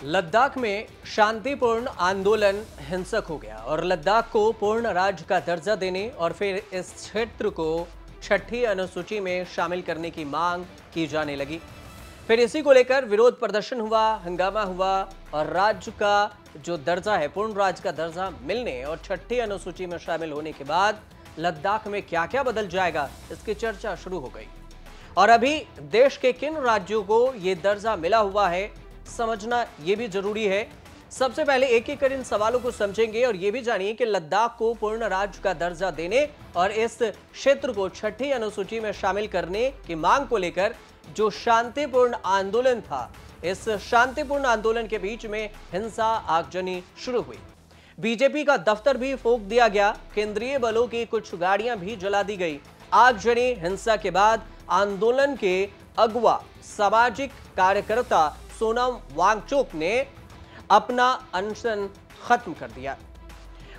लद्दाख में शांतिपूर्ण आंदोलन हिंसक हो गया और लद्दाख को पूर्ण राज्य का दर्जा देने और फिर इस क्षेत्र को छठी अनुसूची में शामिल करने की मांग की जाने लगी। फिर इसी को लेकर विरोध प्रदर्शन हुआ, हंगामा हुआ और राज्य का जो दर्जा है, पूर्ण राज्य का दर्जा मिलने और छठी अनुसूची में शामिल होने के बाद लद्दाख में क्या क्या बदल जाएगा, इसकी चर्चा शुरू हो गई। और अभी देश के किन राज्यों को ये दर्जा मिला हुआ है, समझना ये भी जरूरी है। सबसे पहले एक एक कर इन सवालों को समझेंगे और ये भी जानिए कि लद्दाख को पूर्ण राज्य का दर्जा देने और इस क्षेत्र को छठी अनुसूची में शामिल करने की मांग को लेकर जो शांतिपूर्ण आंदोलन था, इस शांतिपूर्ण आंदोलन के बीच में हिंसा, आगजनी शुरू हुई। बीजेपी का दफ्तर भी फूंक दिया गया, केंद्रीय बलों की कुछ गाड़ियां भी जला दी गई। आगजनी हिंसा के बाद आंदोलन के अगवा सामाजिक कार्यकर्ता सोनम वांगचुक ने अपना अनशन खत्म कर दिया।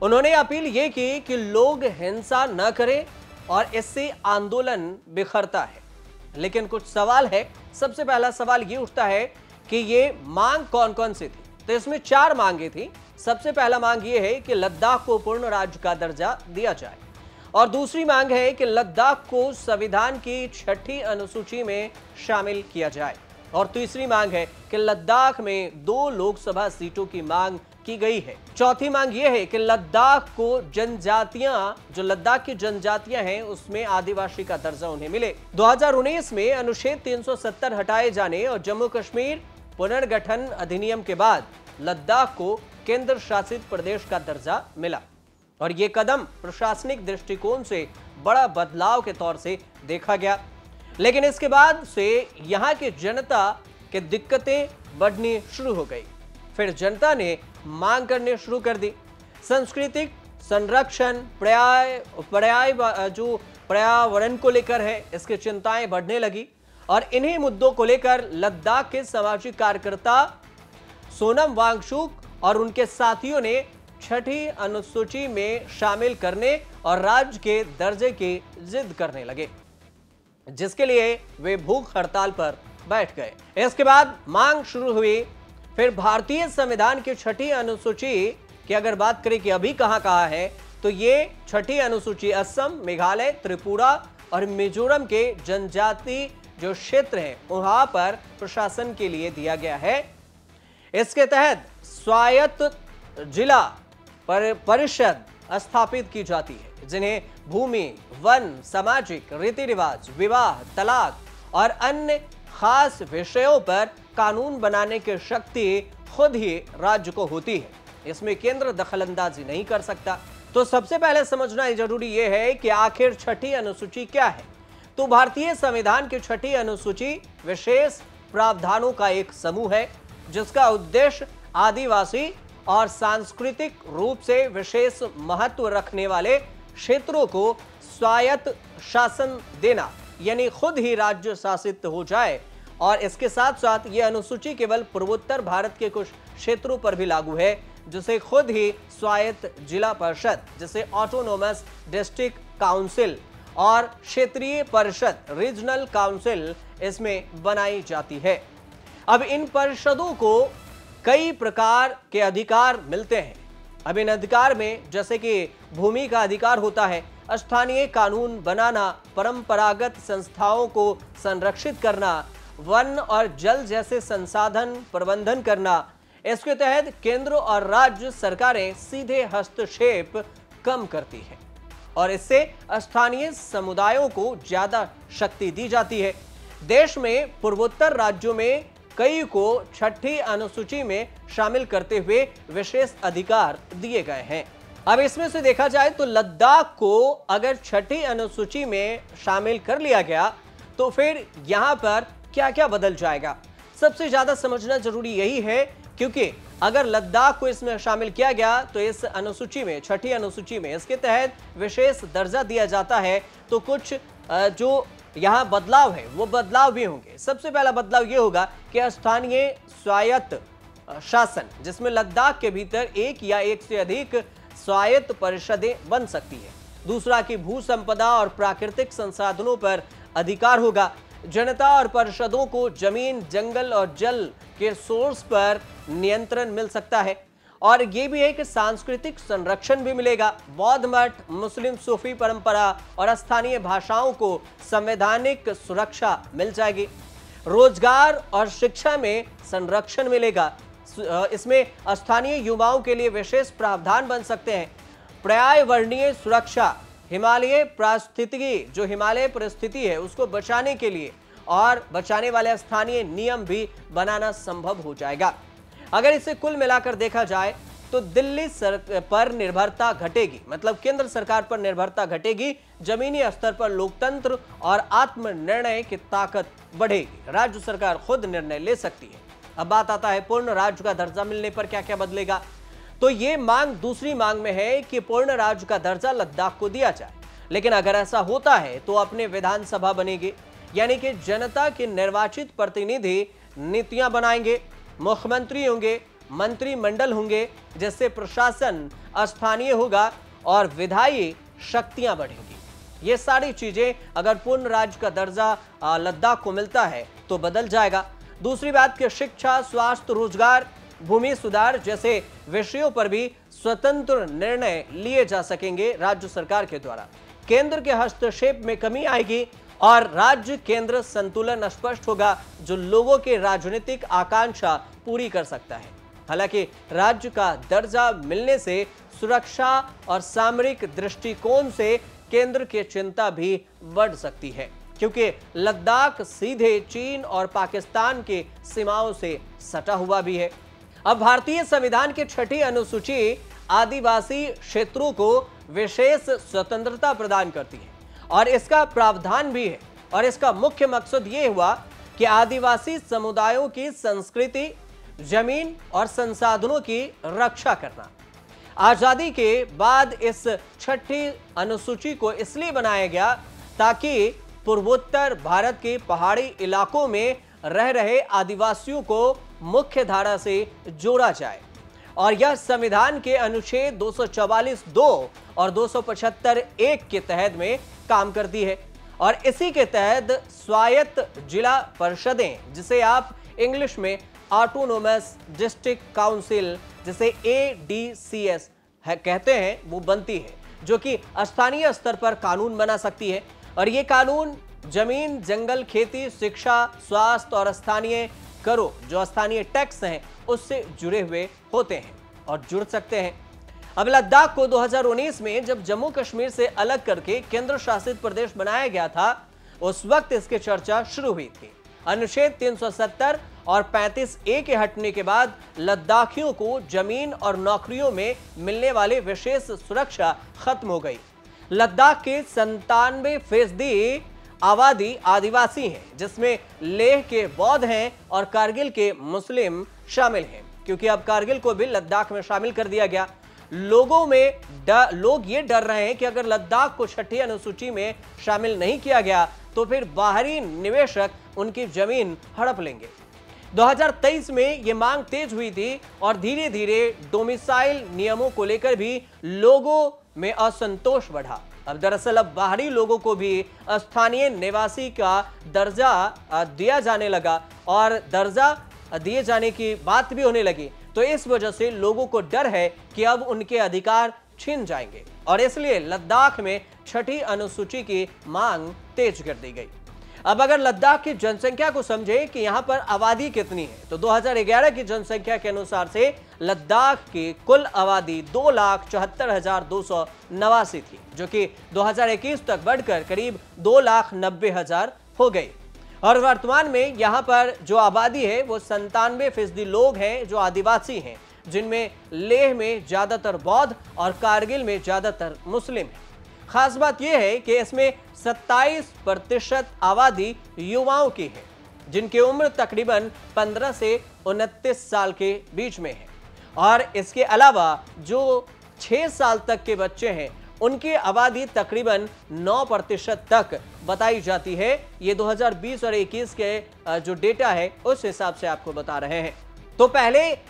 उन्होंने अपील यह की कि लोग हिंसा न करें और इससे आंदोलन बिखरता है। लेकिन कुछ सवाल है। सबसे पहला सवाल यह उठता है कि ये मांग कौन कौन सी थी। तो इसमें 4 मांगे थी। सबसे पहला मांग यह है कि लद्दाख को पूर्ण राज्य का दर्जा दिया जाए और दूसरी मांग है कि लद्दाख को संविधान की छठी अनुसूची में शामिल किया जाए और तीसरी मांग है कि लद्दाख में 2 लोकसभा सीटों की मांग की गई है। चौथी मांग यह है कि लद्दाख को जनजातियां, जो लद्दाख की जनजातियां हैं, उसमें आदिवासी का दर्जा उन्हें मिले। 2019 में अनुच्छेद 370 हटाए जाने और जम्मू कश्मीर पुनर्गठन अधिनियम के बाद लद्दाख को केंद्र शासित प्रदेश का दर्जा मिला और यह कदम प्रशासनिक दृष्टिकोण से बड़ा बदलाव के तौर से देखा गया। लेकिन इसके बाद से यहां की जनता के दिक्कतें बढ़नी शुरू हो गई। फिर जनता ने मांग करने शुरू कर दी। सांस्कृतिक संरक्षण, जो पर्यावरण को लेकर है, इसकी चिंताएं बढ़ने लगी और इन्हीं मुद्दों को लेकर लद्दाख के सामाजिक कार्यकर्ता सोनम वांगचुक और उनके साथियों ने छठी अनुसूची में शामिल करने और राज्य के दर्जे की जिद करने लगे, जिसके लिए वे भूख हड़ताल पर बैठ गए। इसके बाद मांग शुरू हुई। फिर भारतीय संविधान की छठी अनुसूची की अगर बात करें कि अभी कहां है, तो ये छठी अनुसूची असम, मेघालय, त्रिपुरा और मिजोरम के जनजाति जो क्षेत्र हैं वहां पर प्रशासन के लिए दिया गया है। इसके तहत स्वायत्त जिला परिषद स्थापित की जाती है, जिन्हें भूमि, वन, सामाजिक रीति रिवाज, विवाह, तलाक और अन्य खास विषयों पर कानून बनाने की शक्ति खुद ही राज्य को होती है। इसमें केंद्र दखलंदाजी नहीं कर सकता। तो सबसे पहले समझना जरूरी यह है कि आखिर छठी अनुसूची क्या है। तो भारतीय संविधान की छठी अनुसूची विशेष प्रावधानों का एक समूह है, जिसका उद्देश्य आदिवासी और सांस्कृतिक रूप से विशेष महत्व रखने वाले क्षेत्रों को स्वायत्त शासन देना, यानी खुद ही राज्य शासित हो जाए। और इसके साथ साथ ये अनुसूची केवल पूर्वोत्तर भारत के कुछ क्षेत्रों पर भी लागू है, जिसे खुद ही स्वायत्त जिला परिषद, जिसे ऑटोनोमस डिस्ट्रिक्ट काउंसिल और क्षेत्रीय परिषद, रीजनल काउंसिल, इसमें बनाई जाती है। अब इन परिषदों को कई प्रकार के अधिकार मिलते हैं। अब इन अधिकार में जैसे कि भूमि का अधिकार होता है, स्थानीय कानून बनाना, परंपरागत संस्थाओं को संरक्षित करना, वन और जल जैसे संसाधन प्रबंधन करना। इसके तहत केंद्र और राज्य सरकारें सीधे हस्तक्षेप कम करती है और इससे स्थानीय समुदायों को ज्यादा शक्ति दी जाती है। देश में पूर्वोत्तर राज्यों में कई को छठी अनुसूची में शामिल करते हुए विशेष अधिकार दिए गए हैं। अब इसमें से देखा जाए तो लद्दाख को अगर छठी अनुसूची में शामिल कर लिया गया तो फिर यहां पर क्या क्या बदल जाएगा, सबसे ज्यादा समझना जरूरी यही है। क्योंकि अगर लद्दाख को इसमें शामिल किया गया तो इस अनुसूची में, छठी अनुसूची में, इसके तहत विशेष दर्जा दिया जाता है, तो कुछ जो यहां बदलाव है वो बदलाव भी होंगे। सबसे पहला बदलाव ये होगा कि स्थानीय स्वायत्त शासन, जिसमें लद्दाख के भीतर एक या एक से अधिक स्वायत्त परिषदें बन सकती है। दूसरा कि भू संपदा और प्राकृतिक संसाधनों पर अधिकार होगा। जनता और परिषदों को जमीन, जंगल और जल के सोर्स पर नियंत्रण मिल सकता है। और ये भी है कि सांस्कृतिक संरक्षण भी मिलेगा। बौद्ध मठ, मुस्लिम सूफी परंपरा और स्थानीय भाषाओं को संवैधानिक सुरक्षा मिल जाएगी। रोजगार और शिक्षा में संरक्षण मिलेगा। इसमें स्थानीय युवाओं के लिए विशेष प्रावधान बन सकते हैं। पर्यावरणीय सुरक्षा, हिमालय पारिस्थितिकी, जो हिमालय परिस्थिति है उसको बचाने के लिए और बचाने वाले स्थानीय नियम भी बनाना संभव हो जाएगा। अगर इसे कुल मिलाकर देखा जाए तो दिल्ली पर निर्भरता घटेगी, मतलब केंद्र सरकार पर निर्भरता घटेगी। जमीनी स्तर पर लोकतंत्र और आत्मनिर्णय की ताकत बढ़ेगी। राज्य सरकार खुद निर्णय ले सकती है। अब बात आता है पूर्ण राज्य का दर्जा मिलने पर क्या क्या बदलेगा। तो ये मांग दूसरी मांग में है कि पूर्ण राज्य का दर्जा लद्दाख को दिया जाए। लेकिन अगर ऐसा होता है तो अपने विधानसभा बनेगी, यानी कि जनता के निर्वाचित प्रतिनिधि नीतियां बनाएंगे, मुख्यमंत्री होंगे, मंत्रिमंडल होंगे, जिससे प्रशासन स्थानीय होगा और विधायी शक्तियां बढ़ेंगी। ये सारी चीजें अगर पूर्ण राज्य का दर्जा लद्दाख को मिलता है तो बदल जाएगा। दूसरी बात कि शिक्षा, स्वास्थ्य, रोजगार, भूमि सुधार जैसे विषयों पर भी स्वतंत्र निर्णय लिए जा सकेंगे राज्य सरकार के द्वारा। केंद्र के हस्तक्षेप में कमी आएगी और राज्य केंद्र संतुलन स्पष्ट होगा, जो लोगों के राजनीतिक आकांक्षा पूरी कर सकता है। हालांकि राज्य का दर्जा मिलने से सुरक्षा और सामरिक दृष्टिकोण से केंद्र की चिंता भी बढ़ सकती है, क्योंकि लद्दाख सीधे चीन और पाकिस्तान की सीमाओं से सटा हुआ भी है। अब भारतीय संविधान की 6ठी अनुसूची आदिवासी क्षेत्रों को विशेष स्वतंत्रता प्रदान करती है और इसका प्रावधान भी है। और इसका मुख्य मकसद ये हुआ कि आदिवासी समुदायों की संस्कृति, जमीन और संसाधनों की रक्षा करना। आजादी के बाद इस 6ठी अनुसूची को इसलिए बनाया गया ताकि पूर्वोत्तर भारत के पहाड़ी इलाकों में रह रहे आदिवासियों को मुख्य धारा से जोड़ा जाए। और यह संविधान के अनुच्छेद 244(2) और 275(1) के तहत में काम करती है। और इसी के तहत स्वायत्त जिला परिषदें, जिसे आप इंग्लिश में ऑटोनोमस डिस्ट्रिक्ट काउंसिल, जिसे ADCS कहते हैं, वो बनती है, जो कि स्थानीय स्तर पर कानून बना सकती है। और ये कानून जमीन, जंगल, खेती, शिक्षा, स्वास्थ्य और स्थानीय करों, जो स्थानीय टैक्स हैं, उससे जुड़े हुए होते हैं और जुड़ सकते हैं। अब लद्दाख को 2019 में जब जम्मू कश्मीर से अलग करके केंद्र शासित प्रदेश बनाया गया था, उस वक्त इसकी चर्चा शुरू हुई थी। अनुच्छेद 370 और 35(a) के हटने के बाद लद्दाखियों को जमीन और नौकरियों में मिलने वाली विशेष सुरक्षा खत्म हो गई। लद्दाख के 97% आबादी आदिवासी हैं, जिसमें लेह के बौद्ध हैं और कारगिल के मुस्लिम शामिल हैं, क्योंकि अब कारगिल को भी लद्दाख में शामिल कर दिया गया। लोग ये डर रहे हैं कि अगर लद्दाख को 6ठी अनुसूची में शामिल नहीं किया गया तो फिर बाहरी निवेशक उनकी जमीन हड़प लेंगे। 2023 में ये मांग तेज हुई थी और धीरे धीरे डोमिसाइल नियमों को लेकर भी लोगों में असंतोष बढ़ा। अब दरअसल अब बाहरी लोगों को भी स्थानीय निवासी का दर्जा दिया जाने लगा और दर्जा दिए जाने की बात भी होने लगी। तो इस वजह से लोगों को डर है कि अब उनके अधिकार छिन जाएंगे और इसलिए लद्दाख में 6ठी अनुसूची की मांग तेज कर दी गई। अब अगर लद्दाख की जनसंख्या को समझे कि यहां पर आबादी कितनी है, तो 2011 की जनसंख्या के अनुसार से लद्दाख की कुल आबादी 2,74,289 थी, जो कि 2021 तक बढ़कर करीब 2,90,000 हो गई। और वर्तमान में यहां पर जो आबादी है वो 97% लोग हैं जो आदिवासी हैं, जिनमें लेह में ज्यादातर बौद्ध और कारगिल में ज्यादातर मुस्लिम हैं। खास बात यह है कि इसमें 27% आबादी युवाओं की है, जिनकी उम्र तकरीबन 15 से 29 साल के बीच में है। और इसके अलावा जो 6 साल तक के बच्चे हैं उनकी आबादी तकरीबन 9% तक बताई जाती है। ये 2020 और 21 के जो डेटा है उस हिसाब से आपको बता रहे हैं। तो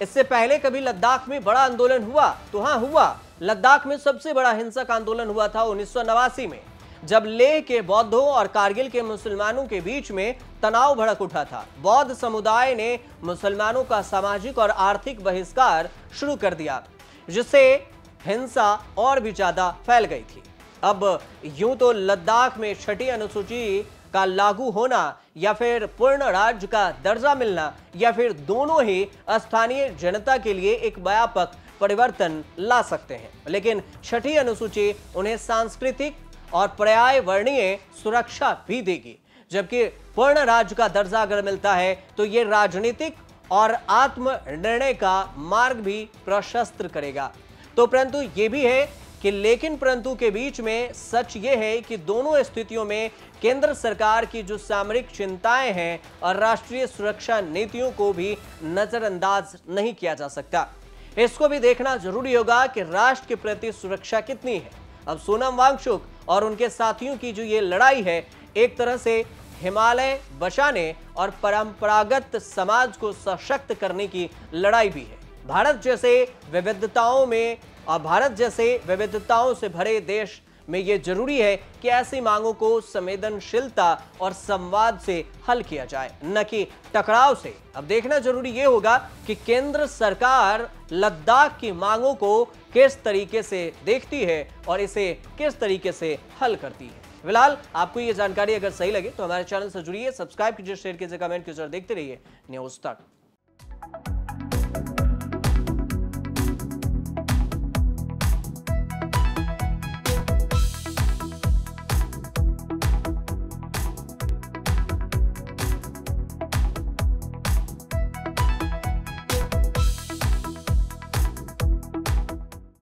इससे पहले कभी लद्दाख में बड़ा आंदोलन हुआ? तो हाँ हुआ। लद्दाख में सबसे बड़ा हिंसक आंदोलन हुआ था 1989 में। जब लेह के बौद्धों और कारगिल के मुसलमानों के बीच में तनाव भड़क उठा था। बौद्ध समुदाय ने मुसलमानों का सामाजिक और आर्थिक बहिष्कार शुरू कर दिया, जिससे हिंसा और भी ज्यादा फैल गई थी। अब यूं तो लद्दाख में छठी अनुसूची का लागू होना या फिर पूर्ण राज्य का दर्जा मिलना या फिर दोनों ही स्थानीय जनता के लिए एक व्यापक परिवर्तन ला सकते हैं, लेकिन छठी अनुसूची उन्हें सांस्कृतिक और पर्यावरणीय सुरक्षा भी देगी। जबकि पूर्ण राज्य का दर्जा अगर मिलता है तो यह राजनीतिक और आत्मनिर्णय का मार्ग भी प्रशस्त करेगा। तो परंतु यह भी है कि परंतु के बीच में सच यह है कि दोनों स्थितियों में केंद्र सरकार की जो सामरिक चिंताएं हैं और राष्ट्रीय सुरक्षा नीतियों को भी नजरअंदाज नहीं किया जा सकता। इसको भी देखना जरूरी होगा कि राष्ट्र के प्रति सुरक्षा कितनी है। अब सोनम वांगचुक और उनके साथियों की जो ये लड़ाई है, एक तरह से हिमालय बचाने और परंपरागत समाज को सशक्त करने की लड़ाई भी है। भारत जैसे विविधताओं से भरे देश में यह जरूरी है कि ऐसी मांगों को संवेदनशीलता और संवाद से हल किया जाए, न कि टकराव से। अब देखना जरूरी यह होगा कि केंद्र सरकार लद्दाख की मांगों को किस तरीके से देखती है और इसे किस तरीके से हल करती है। फिलहाल आपको यह जानकारी अगर सही लगे तो हमारे चैनल से जुड़िए, सब्सक्राइब कीजिए, शेयर कीजिए, कमेंट कीजिए और देखते रहिए न्यूज़ तक।